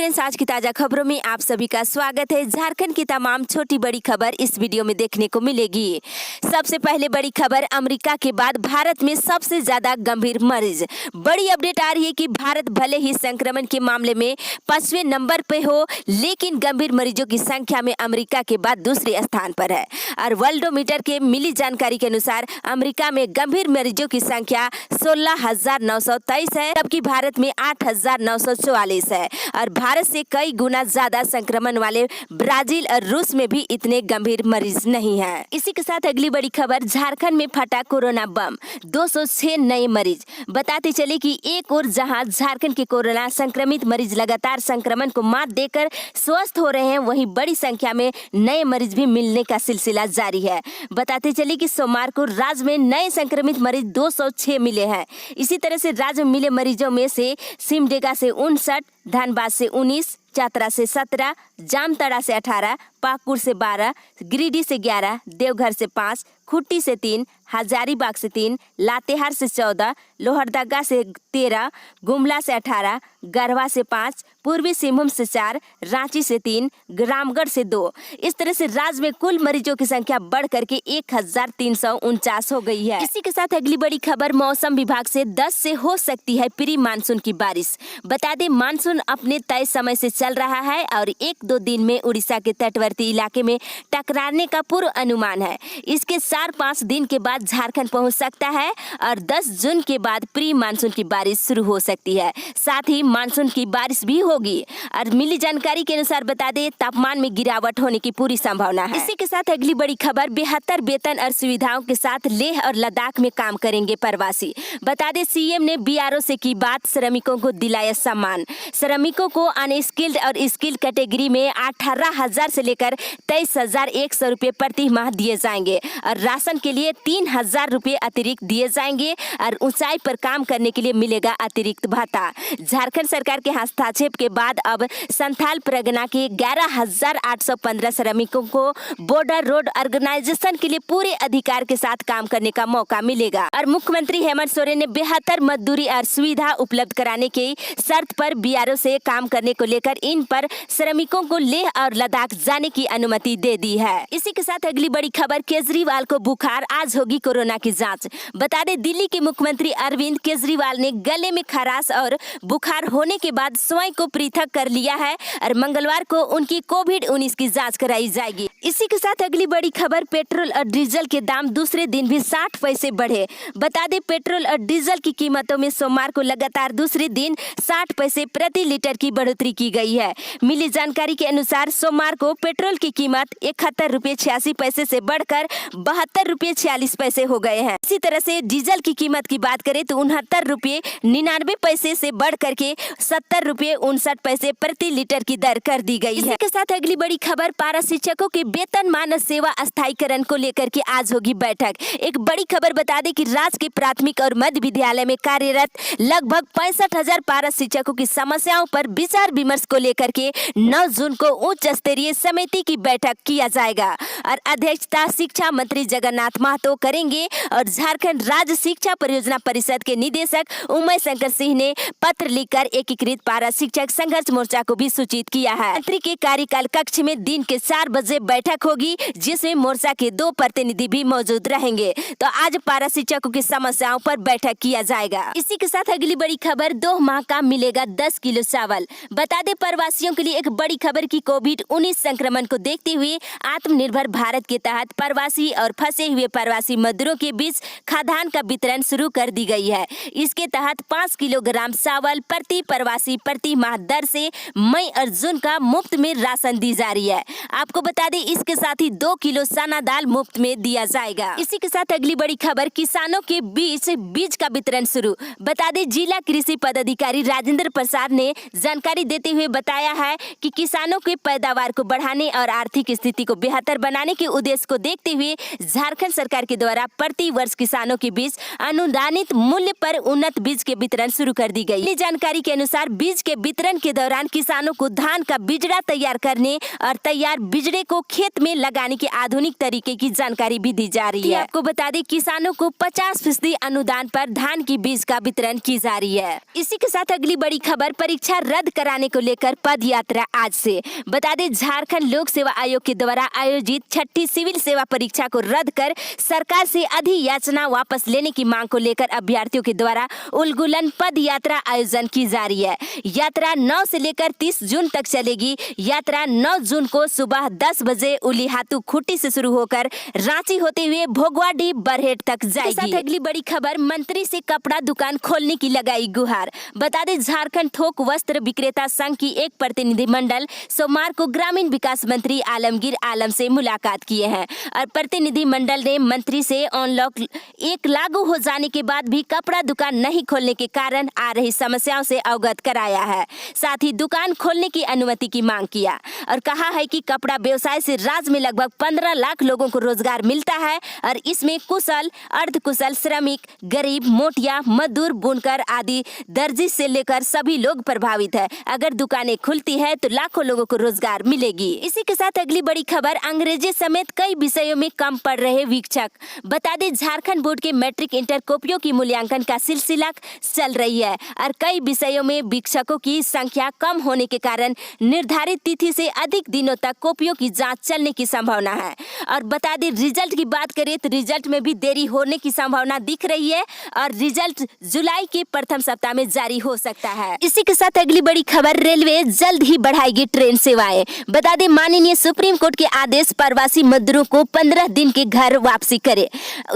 Friends, आज की ताजा खबरों में आप सभी का स्वागत है। झारखंड की तमाम छोटी बड़ी खबर इस वीडियो में देखने को मिलेगी। सबसे पहले बड़ी खबर, अमेरिका के बाद भारत में सबसे ज्यादा गंभीर मरीज। बड़ी अपडेट आ रही है कि भारत भले ही संक्रमण के मामले में 5वें नंबर पे हो, लेकिन गंभीर मरीजों की संख्या में अमेरिका के बाद दूसरे स्थान पर है। और वर्ल्डोमीटर के मिली जानकारी के अनुसार अमेरिका में गंभीर मरीजों की संख्या 16,923 है, जबकि भारत में 8,944 है। और भारत से कई गुना ज्यादा संक्रमण वाले ब्राजील और रूस में भी इतने गंभीर मरीज नहीं हैं। इसी के साथ अगली बड़ी खबर, झारखंड में फटा कोरोना बम, 206 नए मरीज। बताते चले कि एक और जहां झारखंड के कोरोना संक्रमित मरीज लगातार संक्रमण को मात देकर स्वस्थ हो रहे हैं, वहीं बड़ी संख्या में नए मरीज भी मिलने का सिलसिला जारी है। बताते चले कि सोमवार को राज्य में नए संक्रमित मरीज 206 मिले हैं। इसी तरह से राज्य में मिले मरीजों में से सिमडेगा से 59, धनबाद से 19, चतरा से 17, जामताड़ा से 18, पाकुड़ से 12, गिरिडीह से 11, देवघर से 5, खुट्टी से 3, हजारीबाग से 3, लातेहार से 14, लोहरदगा से 13, गुमला से 18, गढ़वा से 5, पूर्वी सिंहभूम से 4, रांची से 3, रामगढ़ से 2। इस तरह से राज्य में कुल मरीजों की संख्या बढ़ करके 1,349 हो गई है। इसी के साथ अगली बड़ी खबर, मौसम विभाग से 10 से हो सकती है प्री मानसून की बारिश। बता दें, मानसून अपने तय समय से चल रहा है और 1-2 दिन में उड़ीसा के तटवर्ती इलाके में टकराने का पूर्व अनुमान है। इसके 4-5 दिन के बाद झारखंड पहुंच सकता है और 10 जून के बाद प्री मानसून की बारिश शुरू हो सकती है। साथ ही मानसून की बारिश भी होगी। और मिली जानकारी के अनुसार बता दें, तापमान में गिरावट होने की पूरी संभावना है। इसी के साथ अगली बड़ी खबर, बेहतर वेतन और सुविधाओं के साथ लेह और लद्दाख में काम करेंगे प्रवासी। बता दें, सीएम ने बीआरओ से की बात, श्रमिकों को दिलाया सम्मान। श्रमिकों को अनस्किल्ड और स्किल्ड कैटेगरी में 18,000 से लेकर 23,100 रुपए प्रति माह दिए जाएंगे और राशन के लिए 3,000 रुपए अतिरिक्त दिए जाएंगे और ऊंचाई पर काम करने के लिए मिलेगा अतिरिक्त भत्ता। झारखंड सरकार के हस्तक्षेप के बाद अब संथाल परगना के 11,815 श्रमिकों को बॉर्डर रोड ऑर्गेनाइजेशन के लिए पूरे अधिकार के साथ काम करने का मौका मिलेगा। और मुख्यमंत्री हेमंत सोरेन ने बेहतर मजदूरी और सुविधा उपलब्ध कराने की शर्त पर बीआरओ से काम करने को लेकर इन पर श्रमिकों को लेह और लद्दाख जाने की अनुमति दे दी है। इसी के साथ अगली बड़ी खबर, केजरीवाल को बुखार, आज होगी कोरोना की जांच। बता दें, दिल्ली के मुख्यमंत्री अरविंद केजरीवाल ने गले में खराश और बुखार होने के बाद स्वयं को पृथक कर लिया है और मंगलवार को उनकी कोविड-19 की जांच कराई जाएगी। इसी के साथ अगली बड़ी खबर, पेट्रोल और डीजल के दाम दूसरे दिन भी 60 पैसे बढ़े। बता दें, पेट्रोल और डीजल की कीमतों में सोमवार को लगातार दूसरे दिन 60 पैसे प्रति लीटर की बढ़ोतरी की गई है। मिली जानकारी के अनुसार सोमवार को पेट्रोल की कीमत 71 रुपये 86 पैसे से बढ़कर 72 रुपये 46 पैसे हो गए हैं। इसी तरह से डीजल की कीमत की बात करें तो 69 रुपये 99 पैसे से बढ़ करके 70 रुपये 59 पैसे प्रति लीटर की दर कर दी गई है। इसी के साथ अगली बड़ी खबर, पारा शिक्षकों के वेतनमान सेवा अस्थायीकरण को लेकर के आज होगी बैठक। एक बड़ी खबर बता दें कि राज्य के प्राथमिक और मध्य विद्यालय में कार्यरत लगभग 65,000 पारा शिक्षकों की समस्याओं पर विचार विमर्श को लेकर के 9 जून को उच्च स्तरीय समिति की बैठक किया जाएगा और अध्यक्षता शिक्षा मंत्री जगन्नाथ महतो करेंगे। और झारखंड राज्य शिक्षा परियोजना परिषद के निदेशक उमय शंकर सिंह ने पत्र लिखकर एकीकृत पारा शिक्षक संघर्ष मोर्चा को भी सूचित किया है। मंत्री के कार्यकाल कक्ष में दिन के 4 बजे बैठक होगी, जिसमें मोर्चा के 2 प्रतिनिधि भी मौजूद रहेंगे। तो आज पारा शिक्षकों की समस्याओं पर बैठक किया जाएगा। इसी के साथ अगली बड़ी खबर, 2 माह का मिलेगा 10 किलो चावल। बता दें, प्रवासियों के लिए एक बड़ी खबर की कोविड-19 संक्रमण को देखते हुए आत्मनिर्भर भारत के तहत प्रवासी और फंसे हुए प्रवासी मजदूरों के बीच खाद्यान्न का वितरण शुरू कर दी गई है। इसके तहत 5 किलोग्राम चावल प्रति प्रवासी प्रति माह दर से मई और जून का मुफ्त में राशन दी जा रही है। आपको बता दें, इसके साथ ही 2 किलो चना दाल मुफ्त में दिया जाएगा। इसी के साथ अगली बड़ी खबर, किसानों के बीच बीज का वितरण शुरू। बता दें, जिला कृषि पदाधिकारी राजेंद्र प्रसाद ने जानकारी देते हुए बताया है कि किसानों के पैदावार को बढ़ाने और आर्थिक स्थिति को बेहतर बनाने के उद्देश्य को देखते हुए झारखंड सरकार के द्वारा द्वारा प्रति वर्ष किसानों के बीच अनुदानित मूल्य पर उन्नत बीज के वितरण शुरू कर दी गई। जानकारी के अनुसार बीज के वितरण के दौरान किसानों को धान का बिजड़ा तैयार करने और तैयार बिजड़े को खेत में लगाने के आधुनिक तरीके की जानकारी भी दी जा रही है। आपको बता दें किसानों को 50% अनुदान पर धान की बीज का वितरण की जा रही है। इसी के साथ अगली बड़ी खबर, परीक्षा रद्द कराने को लेकर पद यात्रा आज से। बता दें झारखंड लोक सेवा आयोग के द्वारा आयोजित 6ठी सिविल सेवा परीक्षा को रद्द कर सरकार से अधियाचना वापस लेने की मांग को लेकर अभ्यर्थियों के द्वारा उलगुलन पद यात्रा आयोजन की जा रही है। यात्रा 9 से लेकर 30 जून तक चलेगी। यात्रा 9 जून को सुबह 10 बजे उलीहातू खुट्टी से शुरू होकर रांची होते हुए भोगवाडी बरहेट तक जाएगी। अगली बड़ी खबर, मंत्री से कपड़ा दुकान खोलने की लगाई गुहार। बता दें झारखंड थोक वस्त्र विक्रेता संघ की एक प्रतिनिधिमंडल सोमवार को ग्रामीण विकास मंत्री आलमगीर आलम से मुलाकात किए हैं और प्रतिनिधिमंडल ने मंत्री से अनलॉक 1 लागू हो जाने के बाद भी कपड़ा दुकान नहीं खोलने के कारण आ रही समस्याओं से अवगत कराया है। साथ ही दुकान खोलने की अनुमति की मांग किया और कहा है कि कपड़ा व्यवसाय से राज्य में लगभग 15 लाख लोगों को रोजगार मिलता है और इसमें कुशल, अर्धकुशल, श्रमिक, गरीब, मोटिया, मजदूर, बुनकर आदि दर्जी से लेकर सभी लोग प्रभावित है। अगर दुकानें खुलती है तो लाखों लोगों को रोजगार मिलेगी। इसी के साथ अगली बड़ी खबर, अंग्रेजी समेत कई विषयों में कम पढ़ रहे शिक्षक। बता दें झारखंड बोर्ड के मैट्रिक इंटर कॉपियों की मूल्यांकन का सिलसिला चल रही है और कई विषयों में शिक्षकों की संख्या कम होने के कारण निर्धारित तिथि से अधिक दिनों तक कॉपियों की जांच चलने की संभावना है। और बता दें रिजल्ट की बात करें तो रिजल्ट में भी देरी होने की संभावना दिख रही है और रिजल्ट जुलाई के प्रथम सप्ताह में जारी हो सकता है। इसी के साथ अगली बड़ी खबर, रेलवे जल्द ही बढ़ाएगी ट्रेन सेवाएं। बता दें माननीय सुप्रीम कोर्ट के आदेश प्रवासी मजदूरों को 15 दिन के घर वापसी करे।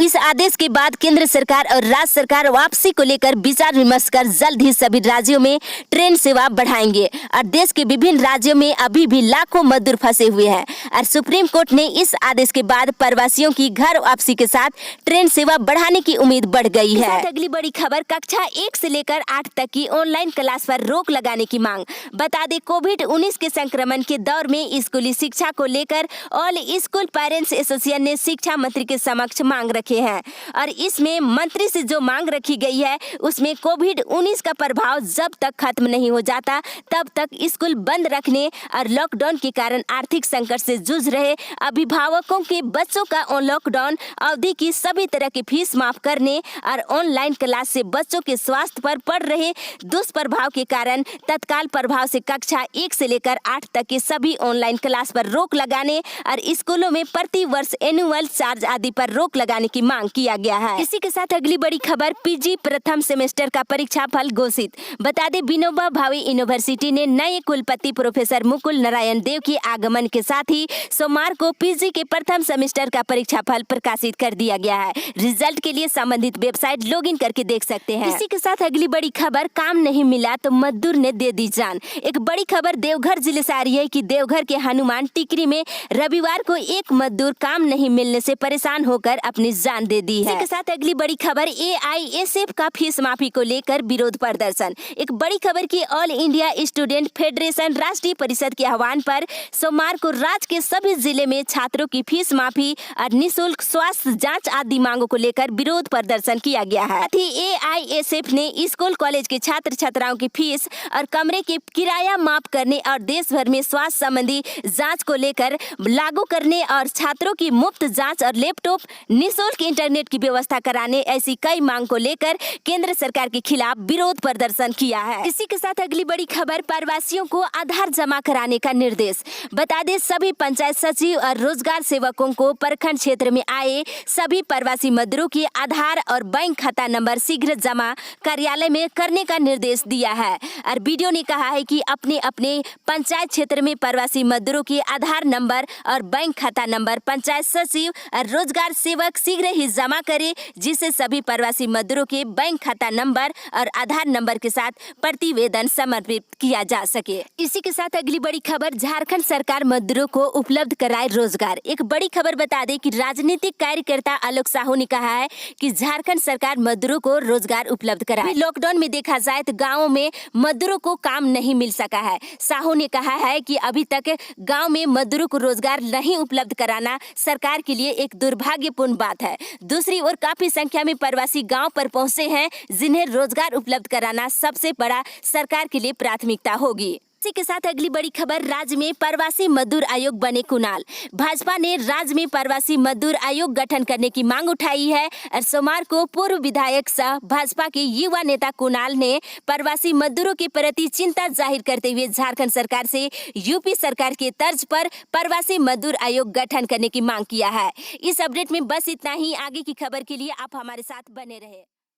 इस आदेश के बाद केंद्र सरकार और राज्य सरकार वापसी को लेकर विचार विमर्श कर जल्द ही सभी राज्यों में ट्रेन सेवा बढ़ाएंगे और देश के विभिन्न राज्यों में अभी भी लाखों मजदूर फंसे हुए हैं और सुप्रीम कोर्ट ने इस आदेश के बाद प्रवासियों की घर वापसी के साथ ट्रेन सेवा बढ़ाने की उम्मीद बढ़ गई है। अगली बड़ी खबर, कक्षा 1 से लेकर 8 तक की ऑनलाइन क्लास पर रोक लगाने की मांग। बता दें कोविड-19 के संक्रमण के दौर में स्कूली शिक्षा को लेकर ऑल स्कूल पेरेंट्स एसोसिएशन ने शिक्षा मंत्री के समक्ष मांग रखे हैं और इसमें मंत्री से जो मांग रखी गई है उसमें कोविड-19 का प्रभाव जब तक खत्म नहीं हो जाता तब तक स्कूल बंद रखने और लॉकडाउन के कारण आर्थिक संकट से जूझ रहे अभिभावकों के बच्चों का लॉकडाउन अवधि की सभी तरह की फीस माफ करने और ऑनलाइन क्लास से बच्चों के स्वास्थ्य पर पड़ रहे दुष्प्रभाव के कारण तत्काल प्रभाव से कक्षा 1 से लेकर 8 तक के सभी ऑनलाइन क्लास पर रोक लगाने और स्कूलों में प्रति वर्ष एनुअल चार्ज आदि पर रोक लगाने की मांग किया गया है। इसी के साथ अगली बड़ी खबर, पीजी प्रथम सेमेस्टर का परीक्षा फल घोषित। बता दें विनोबा भावे यूनिवर्सिटी ने नए कुलपति प्रोफेसर मुकुल नारायण देव के आगमन के साथ ही सोमवार को पीजी के प्रथम सेमेस्टर का परीक्षा फल प्रकाशित कर दिया गया है। रिजल्ट के लिए संबंधित वेबसाइट लॉगिन करके देख सकते हैं। इसी के साथ अगली बड़ी खबर, काम नहीं मिला तो मजदूर ने दे दी जान। एक बड़ी खबर देवघर जिले से आ रही है कि देवघर के हनुमान टिकरी में रविवार को एक मजदूर काम नहीं मिलने से परेशान होकर अपनी जान दे दी है। इसी के साथ अगली बड़ी खबर, AISF का फीस माफी को लेकर विरोध प्रदर्शन। एक बड़ी खबर की ऑल इंडिया स्टूडेंट फेडरेशन राष्ट्रीय परिषद के आह्वान पर सोमवार को राज्य के सभी जिले में छात्रों की फीस माफी और निःशुल्क स्वास्थ्य जांच आदि मांगों को लेकर विरोध प्रदर्शन किया गया है। साथ ही AISF ने स्कूल कॉलेज के छात्र छात्राओं की फीस और कमरे के किराया माफ करने और देश भर में स्वास्थ्य संबंधी जांच को लेकर लागू करने और छात्रों की मुफ्त जांच और लैपटॉप निःशुल्क इंटरनेट की व्यवस्था कराने ऐसी कई मांग को लेकर केंद्र सरकार के खिलाफ विरोध प्रदर्शन किया है। इसी के साथ अगली बड़ी खबर, प्रवासियों को आधार जमा कराने का निर्देश। बता दें सभी पंचायत सचिव और रोजगार सेवकों को प्रखंड क्षेत्र में आए सभी प्रवासी मजदूरों की आधार और बैंक खाता नंबर शीघ्र जमा कार्यालय में करने का निर्देश दिया है और वीडियो ने कहा है कि अपने अपने पंचायत क्षेत्र में प्रवासी मजदूरों की आधार नंबर और बैंक खाता नंबर पंचायत सचिव और रोजगार सेवक शीघ्र ही जमा करे जिससे सभी प्रवासी मजदूरों के बैंक खाता नंबर और आधार नंबर के साथ प्रतिवेदन समर्पित किया जा सके। इसी के साथ अगली बड़ी खबर, झारखंड सरकार मजदूरों को उपलब्ध कराए रोजगार। एक बड़ी खबर बता दें कि राजनीतिक कार्यकर्ता आलोक साहू ने कहा है कि झारखंड सरकार मजदूरों को रोजगार उपलब्ध कराए। लॉकडाउन में देखा जाए तो गाँवों में मजदूरों को काम नहीं मिल सका है। साहू ने कहा है कि अभी तक गाँव में मजदूरों को रोजगार नहीं उपलब्ध कराना सरकार के लिए एक दुर्भाग्यपूर्ण महत्वपूर्ण बात है। दूसरी ओर काफी संख्या में प्रवासी गांव पर पहुंचे हैं, जिन्हें रोजगार उपलब्ध कराना सबसे बड़ा सरकार के लिए प्राथमिकता होगी। इसी के साथ अगली बड़ी खबर, राज्य में प्रवासी मजदूर आयोग बने कुणाल। भाजपा ने राज्य में प्रवासी मजदूर आयोग गठन करने की मांग उठाई है और सोमवार को पूर्व विधायक सह भाजपा के युवा नेता कुणाल ने प्रवासी मजदूरों के प्रति चिंता जाहिर करते हुए झारखंड सरकार से यूपी सरकार के तर्ज पर प्रवासी मजदूर आयोग गठन करने की मांग किया है। इस अपडेट में बस इतना ही। आगे की खबर के लिए आप हमारे साथ बने रहे।